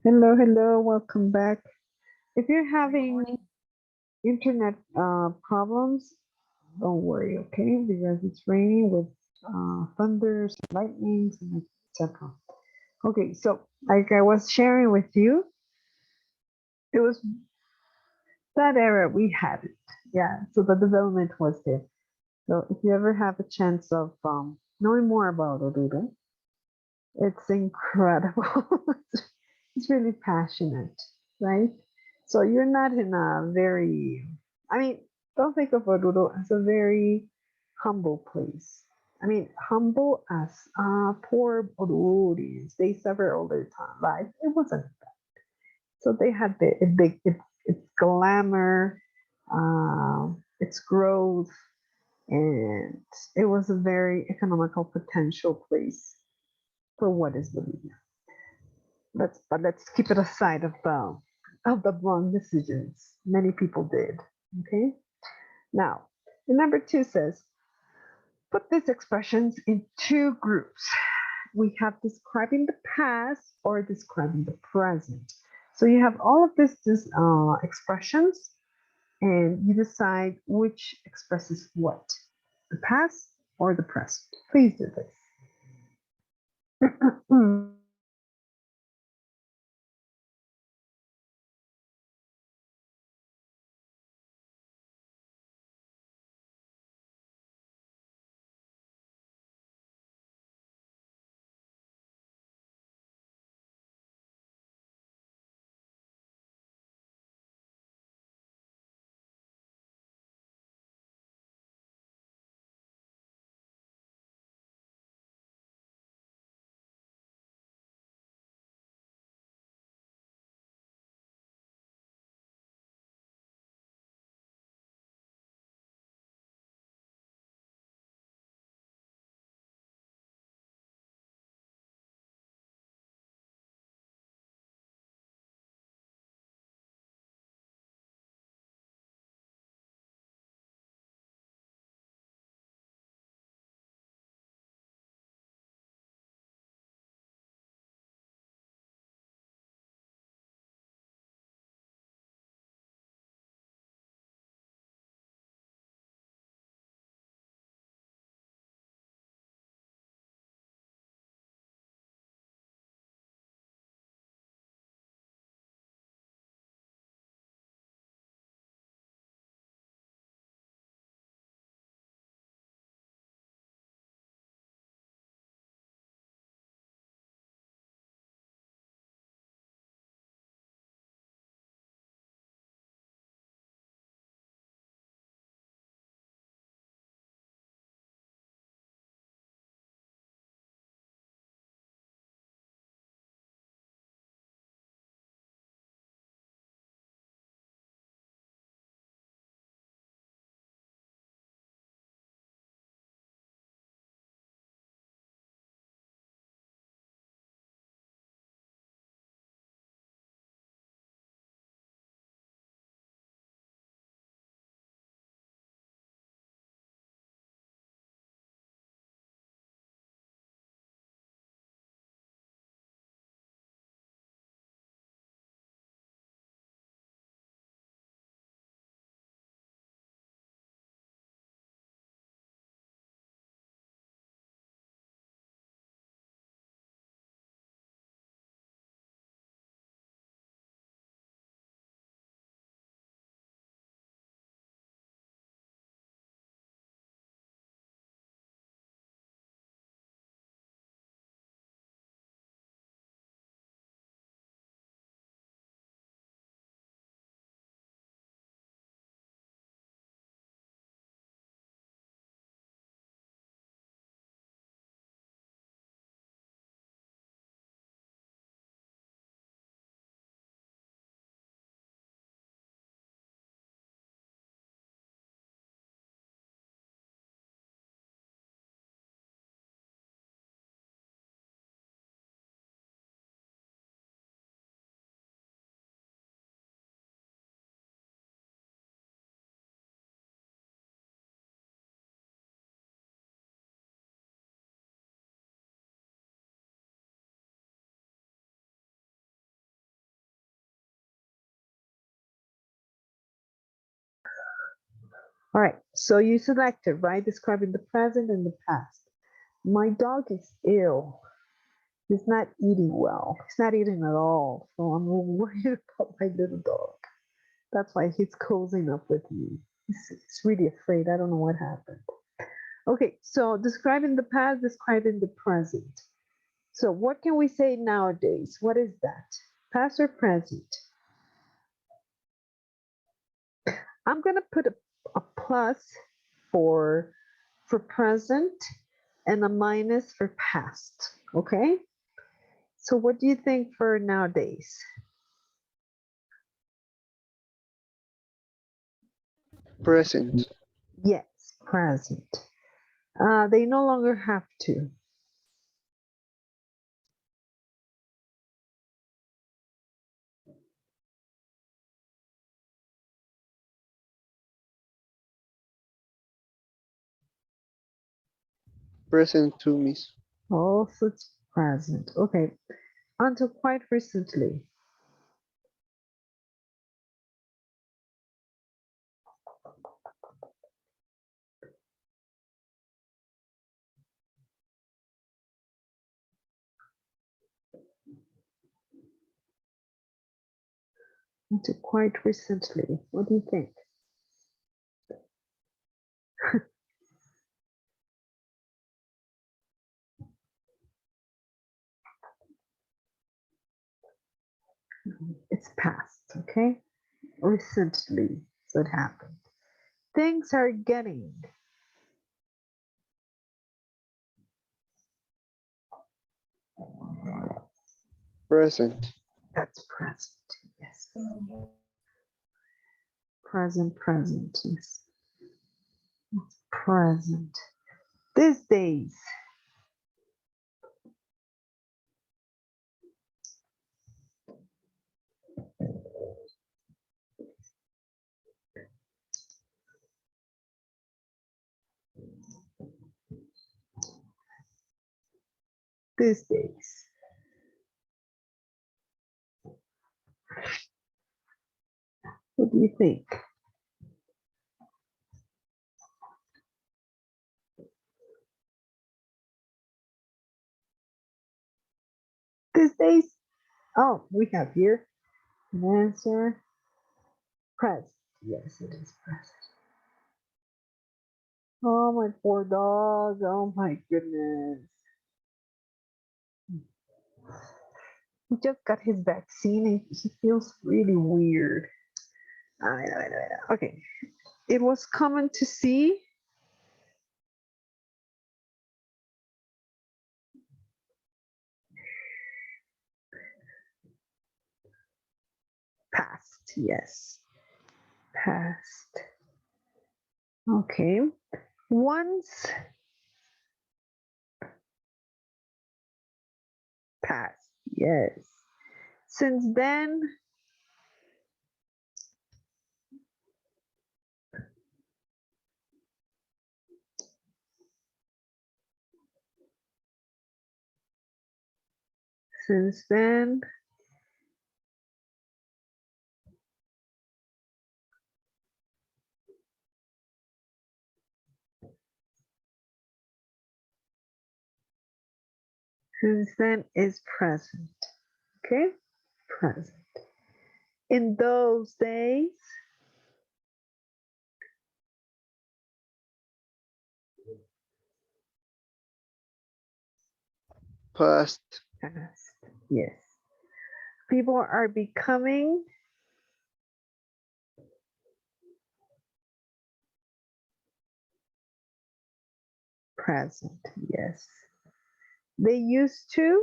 Hello, hello, welcome back. If you're Good having morning. internet problems, don't worry, okay? Because it's raining with thunders, lightnings, and etc. Okay, so like I was sharing with you, it was that era we had it. Yeah, so the development was there. So if you ever have a chance of knowing more about Oruro, it's incredible. It's really passionate, right? So you're not in a very, I mean, don't think of Oruro as a very humble place. I mean, humble as poor Orurians. They suffer all their time. Life. It wasn't. So they had its glamour, its growth, and it was a very economical potential place for what is Bolivia. But let's keep it aside of the wrong decisions many people did. Okay. Now, the number two says put these expressions in two groups. We have describing the past or describing the present. So you have all of these expressions, and you decide which expresses what, the past or the present. Please do this. All right, so you selected, right? Describing the present and the past. My dog is ill. He's not eating well. He's not eating at all. So I'm worried about my little dog. That's why he's cozying up with me. He's really afraid. I don't know what happened. Okay, so describing the past, describing the present. So what can we say nowadays? What is that? Past or present? I'm gonna put a plus for present and a minus for past. Okay. So what do you think for nowadays? Present. Yes, present. They no longer have to. Present to miss. Also, it's present. Okay. Until quite recently. Until quite recently. What do you think? It's past. Okay. Recently. So it happened. Things are getting. Present. That's present. Yes. Present, present. Yes. It's present. These days. These days. What do you think? These days. Oh, we have here an answer. Present. Yes, it is present. Oh, my poor dog. Oh, my goodness. He just got his vaccine and he feels really weird. I know. Okay. It was common to see. Past. Yes. Past. Okay. Once. Past. Yes. Since then. Since then. Since then is present. Okay. Present. In those days. Past. Past. Yes. People are becoming. Present. Yes. They used to.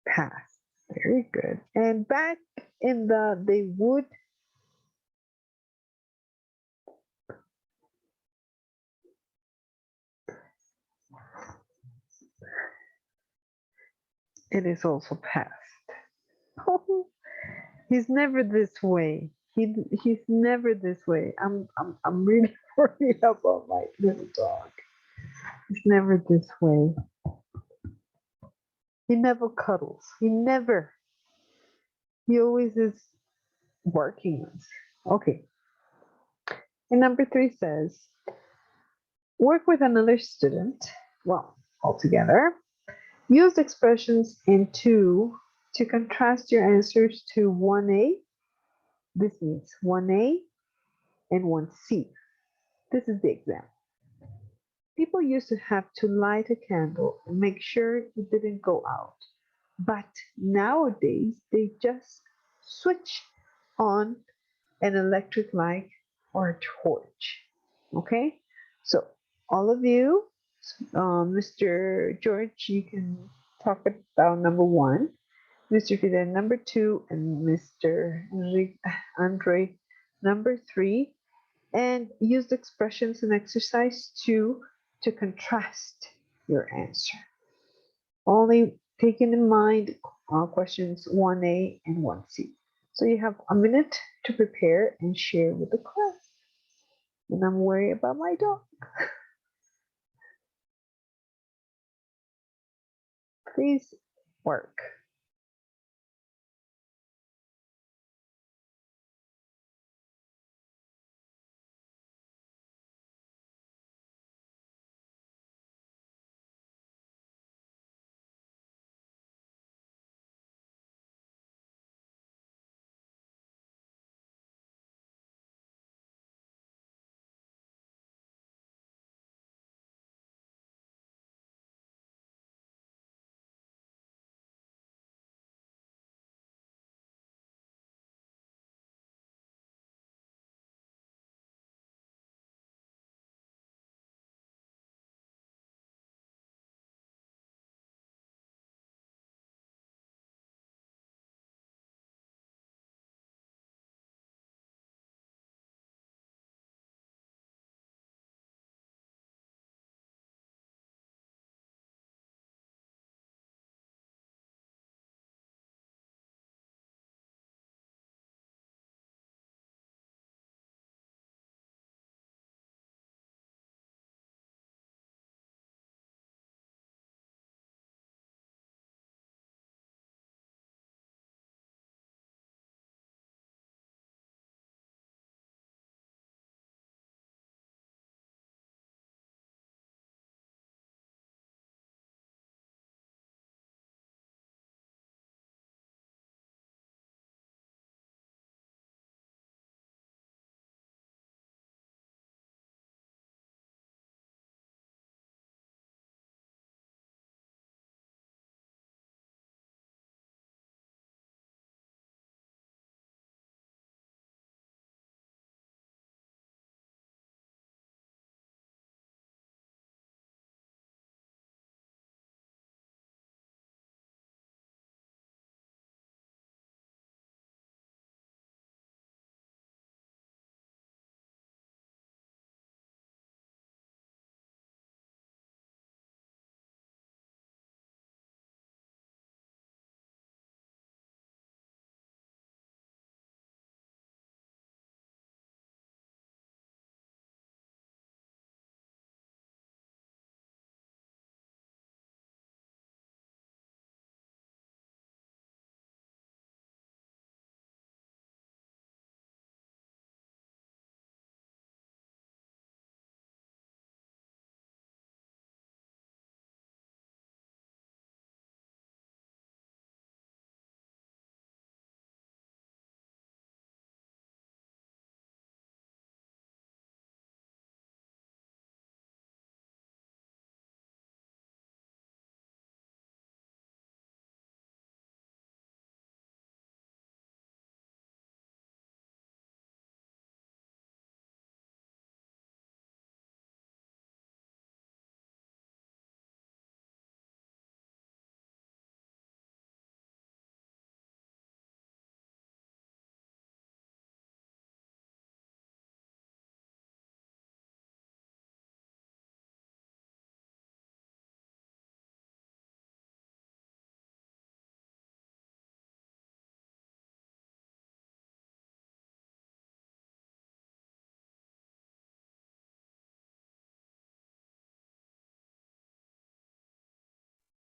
Past. Very good. And back in the they would. It is also past. He's never this way. He's never this way. I'm really worried about my little dog. He's never this way. He never cuddles. He never. He always is working. Okay. And number 3 says, work with another student, well, all together. Use expressions in 2 to contrast your answers to 1A. This means 1A and 1C. This is the example. People used to have to light a candle and make sure it didn't go out. But nowadays, they just switch on an electric light or a torch. Okay? So, all of you, Mr. George, you can talk about number 1, Mr. Fidel number 2, and Mr. Andre number 3, and use the expressions in exercise 2 to contrast your answer. Only taking in mind questions 1A and 1C. So you have a minute to prepare and share with the class. And I'm worried about my dog. Please work.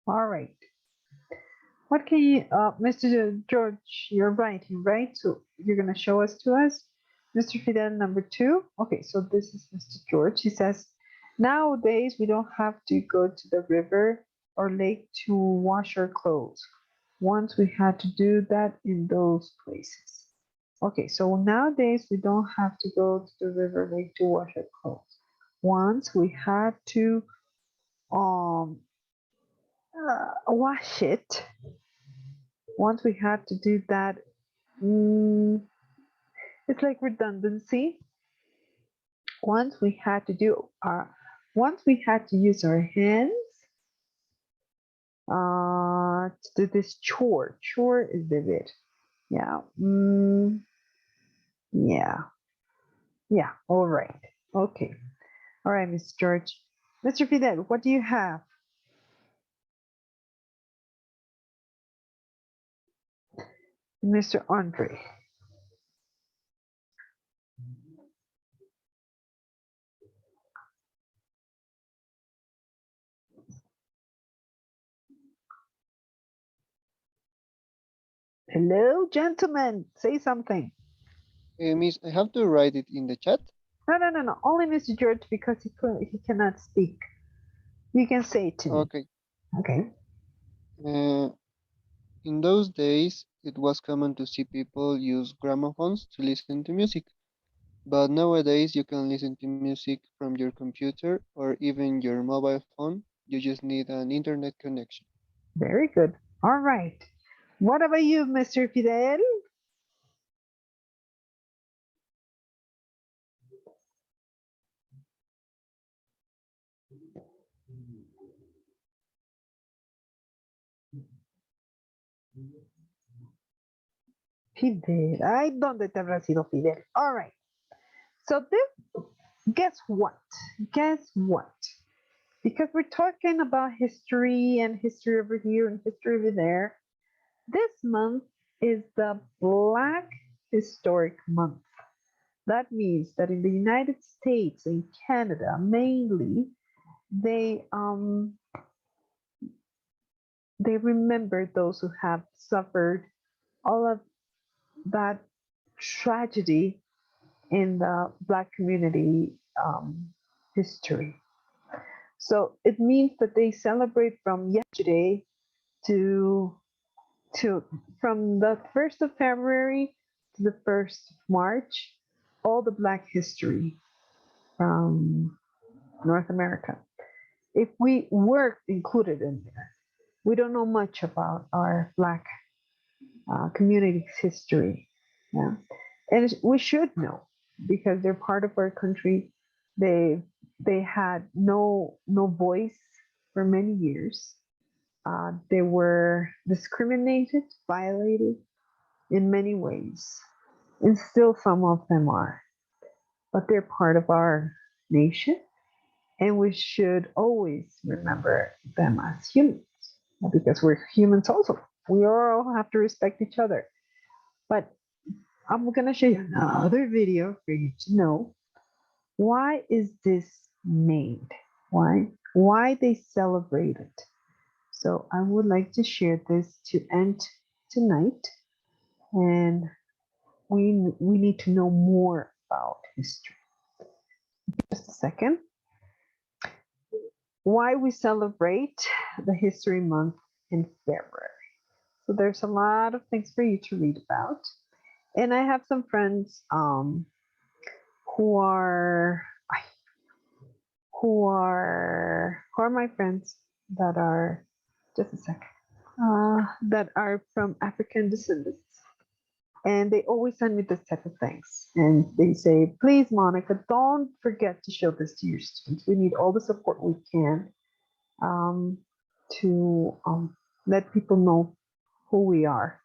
All right. What can you, Mr. George, you're writing, right? So you're going to show us to us. Mr. Fidel, number 2. Okay, so this is Mr. George. He says, nowadays we don't have to go to the river or lake to wash our clothes. Once we had to do that in those places. Okay, so nowadays we don't have to go to the river or lake to wash our clothes. Once we had to um wash it. Once we had to do that, mm, it's like redundancy. Once we had to do once we had to use our hands to do this chore. Chore is vivid. Yeah. Yeah. Yeah. All right. Okay. All right, Miss George. Mr. Fidel, what do you have? Mr. Andre. Hello, gentlemen. Say something. Miss, I have to write it in the chat. No, no, no, no. Only Mr. George because he cannot speak. You can say it to me. Okay. Okay. Uh, in those days, it was common to see people use gramophones to listen to music. But nowadays, you can listen to music from your computer or even your mobile phone. You just need an internet connection. Very good. All right. What about you, Mr. Fidel? Fidel. Ay, ¿dónde te habrá sido Fidel? All right. So this, guess what? Guess what? Because we're talking about history and history over here and history over there, this month is the Black Historic Month. That means that in the United States and Canada mainly, they um they remember those who have suffered all of that tragedy in the Black community history. So it means that they celebrate from yesterday to to from the 1st of February to the 1st of March, all the Black history from North America. If we weren't included in there, we don't know much about our Black community's history. Yeah. And we should know because they're part of our country. They had no voice for many years. They were discriminated, violated in many ways, and still some of them are. But they're part of our nation, and we should always remember them as humans because we're humans also. We all have to respect each other. But I'm gonna show you another video for you to know why is this made? Why they celebrate it? So I would like to share this to end tonight, and we need to know more about history. Just a second. Why we celebrate the History Month in February? So there's a lot of things for you to read about, and I have some friends who are who are my friends that are just a second that are from African descendants, and they always send me this type of things, and they say, "Please, Monica, don't forget to show this to your students. We need all the support we can um, to let people know who we are."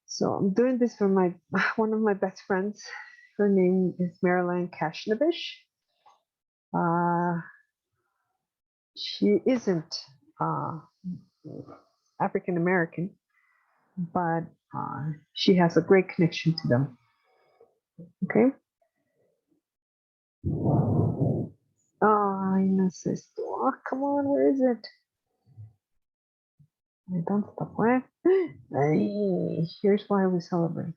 So I'm doing this for my one of my best friends. Her name is Marilyn Kashnavish. Uh, she isn't uh, African American, but she has a great connection to them. Okay. Ay, no es esto. Oh, come on, where is it? Ay, ¿dónde está? Pues? Ay, here's why we celebrate.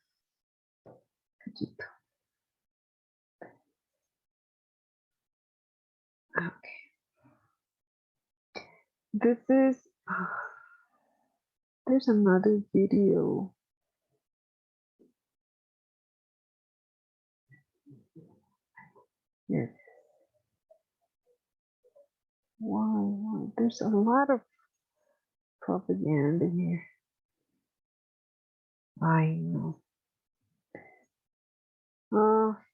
Cachito. This is, there's another video. Here. Why? There's a lot of propaganda here. I know.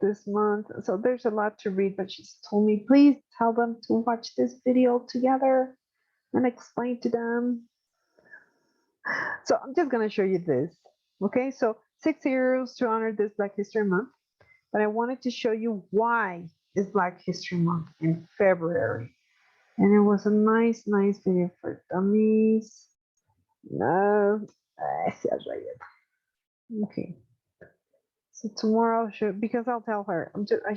This month. So there's a lot to read, but she's told me, please tell them to watch this video together and explain to them. So I'm just going to show you this. Okay, so 6 euros to honor this Black History Month. But I wanted to show you why it's Black History Month in February. And it was a nice video for dummies. No, okay. So tomorrow I'll show, because I'll tell her. I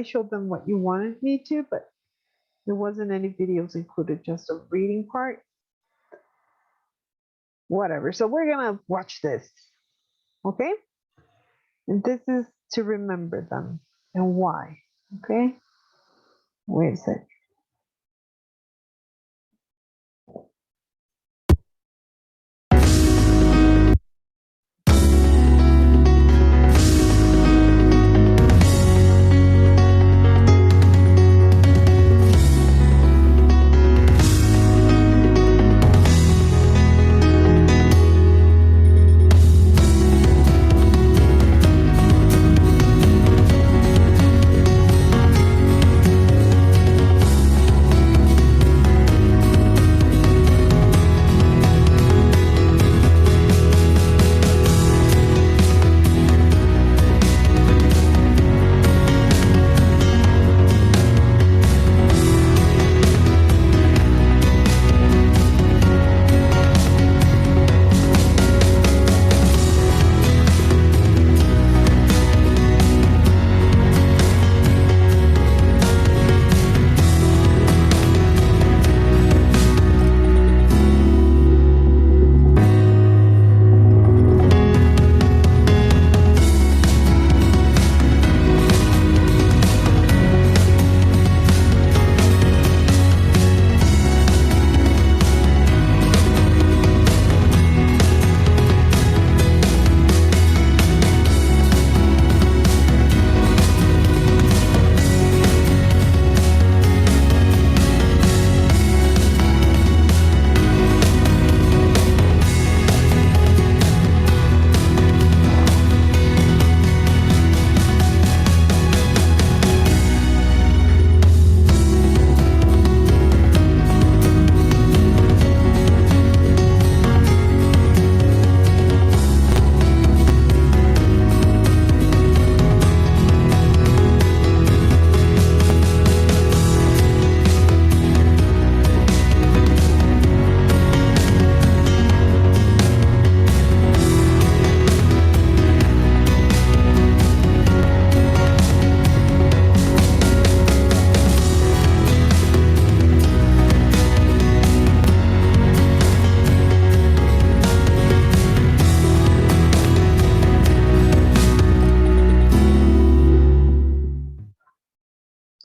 showed them what you wanted me to, but there wasn't any videos included, just a reading part. Whatever. So we're gonna watch this, okay? And this is to remember them and why. Okay. Wait a sec.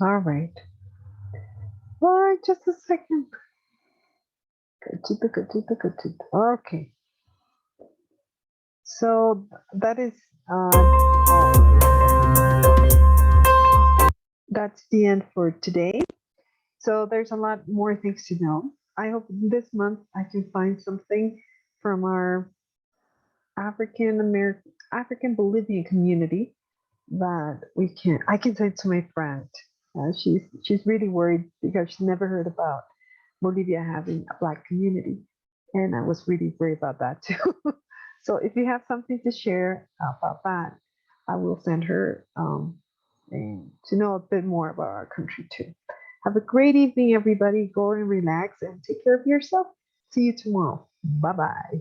All right. All right, just a second. Okay. So that is that's the end for today. So there's a lot more things to know. I hope this month I can find something from our African Bolivian community that I can say to my friend. She's really worried because she's never heard about Bolivia having a Black community, and I was really worried about that too. So if you have something to share about that, I will send her and to know a bit more about our country too. Have a great evening, everybody. Go and relax and take care of yourself. See you tomorrow. Bye bye.